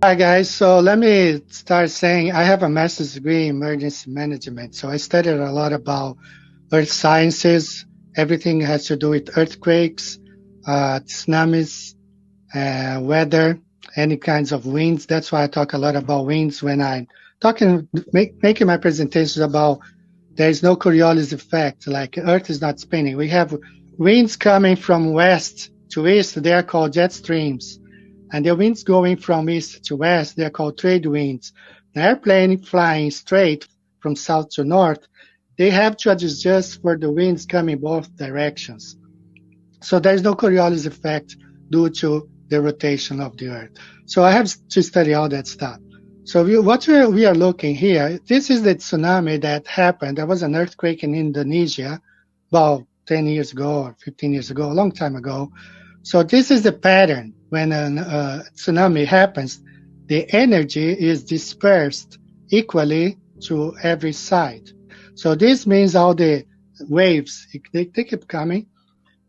Hi guys, so let me start saying I have a master's degree in emergency management. So I studied a lot about earth sciences. Everything has to do with earthquakes, tsunamis, weather, any kinds of winds. That's why I talk a lot about winds when I'm making my presentations about there is no Coriolis effect, like Earth is not spinning. We have winds coming from west to east, they are called jet streams. And the winds going from east to west, they are called trade winds. The airplane flying straight from south to north, they have to adjust for the winds coming both directions. So there is no Coriolis effect due to the rotation of the Earth. So I have to study all that stuff. So what we are looking here, this is the tsunami that happened. There was an earthquake in Indonesia about 10 years ago or 15 years ago, a long time ago. So this is the pattern. When a tsunami happens, the energy is dispersed equally to every side. So this means all the waves, they keep coming.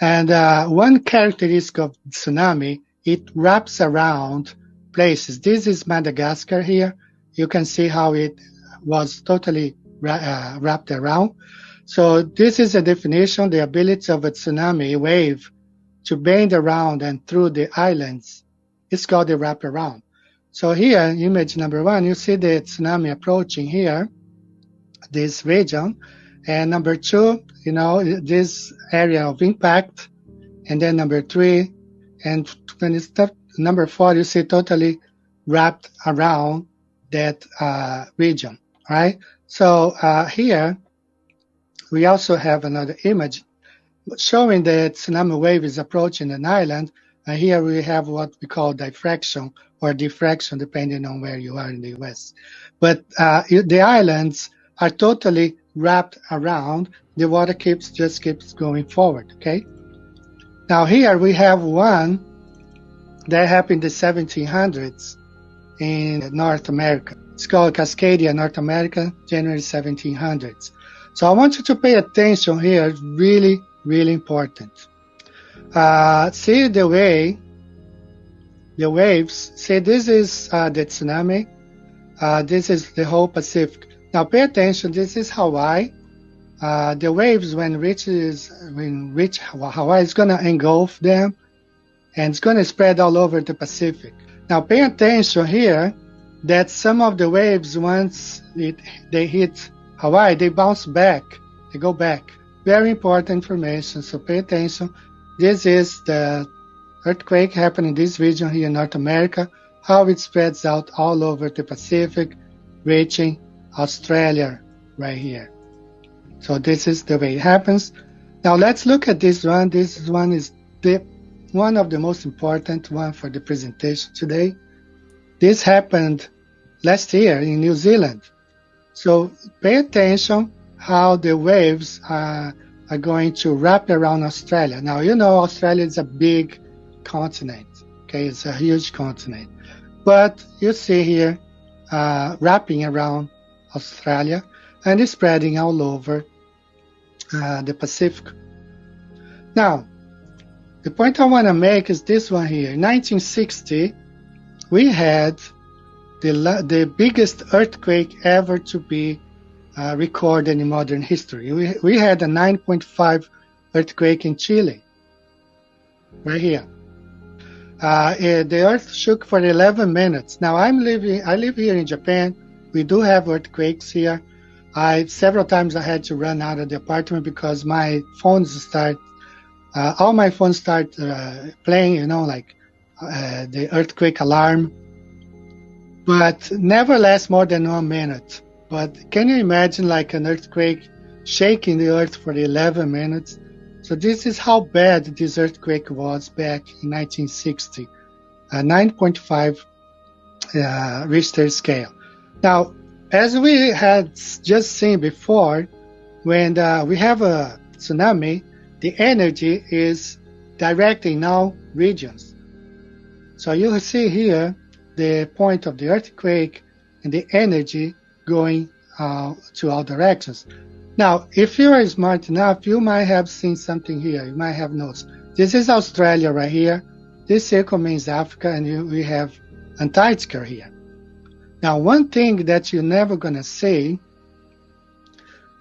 And one characteristic of tsunami, it wraps around places. This is Madagascar here. You can see how it was totally wrapped around. So this is a definition, the ability of a tsunami wave to bend around and through the islands. It's called the wraparound. So here, image number one, you see the tsunami approaching here, this region. And number two, this area of impact. And then number three, and when it's number four, you see totally wrapped around that region, right? So here, we also have another image showing that tsunami wave is approaching an island. And here we have what we call diffraction or diffraction, depending on where you are in the US. But the islands are totally wrapped around. The water just keeps going forward, okay? Now here we have one that happened in the 1700s in North America. It's called Cascadia, North America, January 1700s. So I want you to pay attention here, really, really important. See the waves, see this is the tsunami, this is the whole Pacific. Now pay attention, this is Hawaii. The waves when reach Hawaii, it's going to engulf them and it's going to spread all over the Pacific. Now pay attention here that some of the waves, once they hit Hawaii, they bounce back, they go back. Very important information, so pay attention. This is the earthquake happening in this region here in North America, how it spreads out all over the Pacific, reaching Australia right here. So this is the way it happens. Now let's look at this one. This one is one of the most important one for the presentation today. This happened last year in New Zealand. So pay attention how the waves are going to wrap around Australia. Now, Australia is a big continent. Okay, it's a huge continent. But you see here wrapping around Australia and it's spreading all over the Pacific. Now, the point I want to make is this one here. In 1960, we had the biggest earthquake ever to be recorded in modern history. We had a 9.5 earthquake in Chile, right here. The earth shook for 11 minutes. Now I live here in Japan. We do have earthquakes here. Several times I had to run out of the apartment because my phones all my phones start playing, like the earthquake alarm, but never lasts more than 1 minute. But can you imagine like an earthquake shaking the earth for 11 minutes? So this is how bad this earthquake was back in 1960, 9.5 Richter scale. Now, as we had just seen before, when we have a tsunami, the energy is directing now regions. So you see here the point of the earthquake and the energy going to all directions. Now, if you are smart enough, you might have seen something here. You might have noticed. This is Australia right here. This circle means Africa, and we have Antarctica here. Now, one thing that you're never going to see,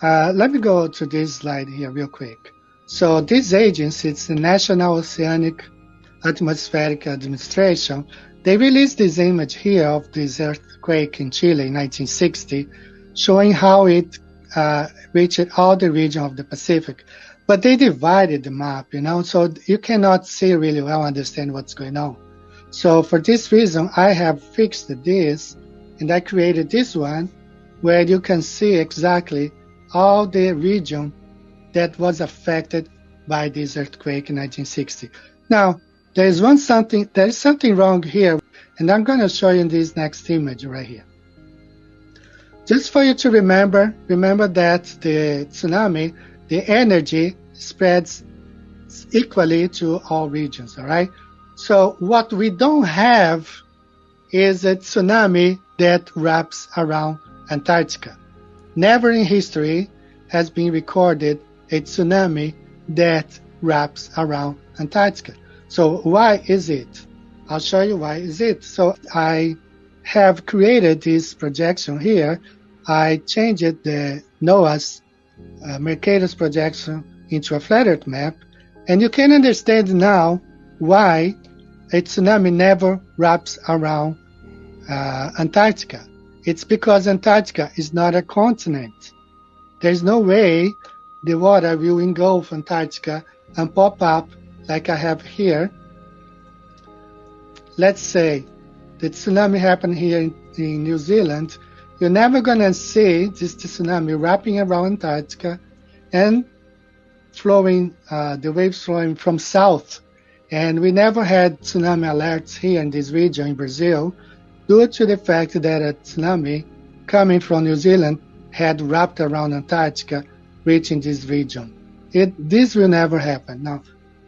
let me go to this slide here real quick. So this agency, it's the National Oceanic Atmospheric Administration. They released this image here of this earthquake in Chile in 1960, showing how it reached all the region of the Pacific. But they divided the map, so you cannot see really well, understand what's going on. So for this reason, I have fixed this, and I created this one, where you can see exactly all the region that was affected by this earthquake in 1960. Now, there is something wrong here, and I'm going to show you in this next image right here. Just for you to remember that the tsunami, the energy spreads equally to all regions, all right? So what we don't have is a tsunami that wraps around Antarctica. Never in history has been recorded a tsunami that wraps around Antarctica. So why is it? I'll show you why is it. So I have created this projection here. I changed the NOAA's Mercator's projection into a flat Earth map, and you can understand now why a tsunami never wraps around Antarctica. It's because Antarctica is not a continent. There's no way the water will engulf Antarctica and pop up like I have here. Let's say the tsunami happened here in New Zealand. You're never going to see this tsunami wrapping around Antarctica and flowing, the waves flowing from south. And we never had tsunami alerts here in this region in Brazil due to the fact that a tsunami coming from New Zealand had wrapped around Antarctica, reaching this region. This will never happen. Now,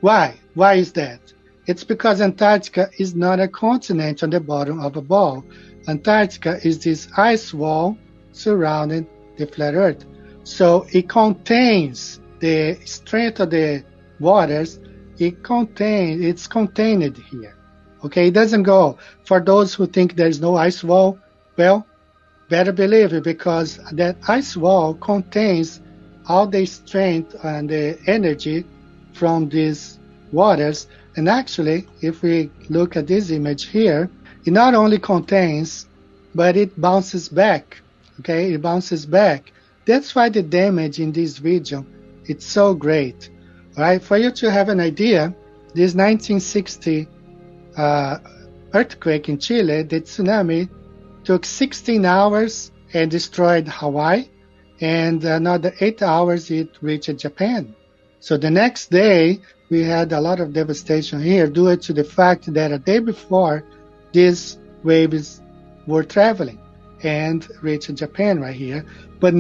why? Why is that? It's because Antarctica is not a continent on the bottom of a ball. Antarctica is this ice wall surrounding the flat Earth. So it contains the strength of the waters. It's contained here. Okay, it doesn't go. For those who think there's no ice wall, well, better believe it, because that ice wall contains all the strength and the energy from these waters. And actually, if we look at this image here, it not only contains, but it bounces back. Okay, it bounces back. That's why the damage in this region, it's so great. All right, for you to have an idea, this 1960 earthquake in Chile, the tsunami took 16 hours and destroyed Hawaii, and another 8 hours it reached Japan. So the next day, we had a lot of devastation here due to the fact that a day before, these waves were traveling and reached Japan right here, but it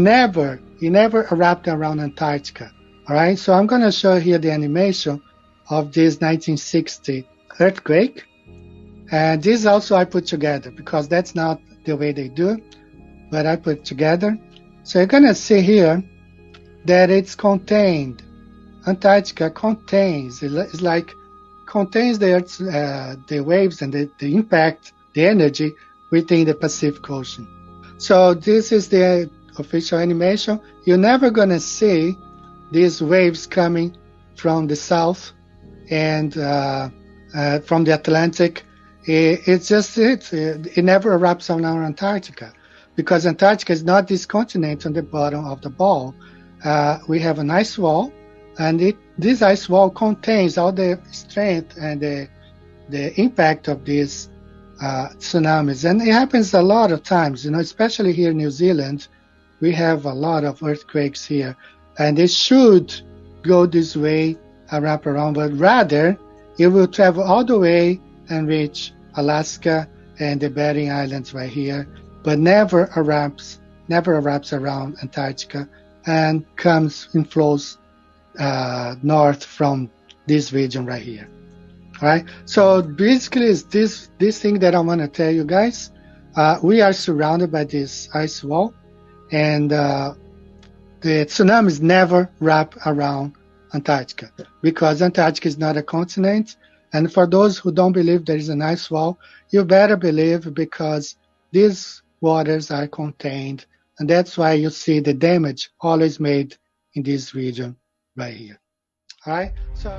never wrapped around Antarctica. All right, so I'm going to show here the animation of this 1960 earthquake. And this also I put together because that's not the way they do it, but I put it together. So you're going to see here that it's contained. Antarctica contains, it's like contains the Earth's, the waves and the impact, the energy within the Pacific Ocean. So this is the official animation. You're never going to see these waves coming from the south and from the Atlantic. It never wraps around Antarctica because Antarctica is not this continent on the bottom of the ball. We have an ice wall, and this ice wall contains all the strength and the impact of these tsunamis. And it happens a lot of times, especially here in New Zealand. We have a lot of earthquakes here, and it should go this way and wrap around, but rather it will travel all the way and reach Alaska and the Bering Islands right here, but never wraps around Antarctica and comes and flows north from this region right here. All right. So basically, it's this thing that I want to tell you guys. We are surrounded by this ice wall, and the tsunamis never wrap around Antarctica because Antarctica is not a continent, And for those who don't believe there is an ice wall, you better believe, because these waters are contained. And that's why you see the damage always made in this region right here. All right. So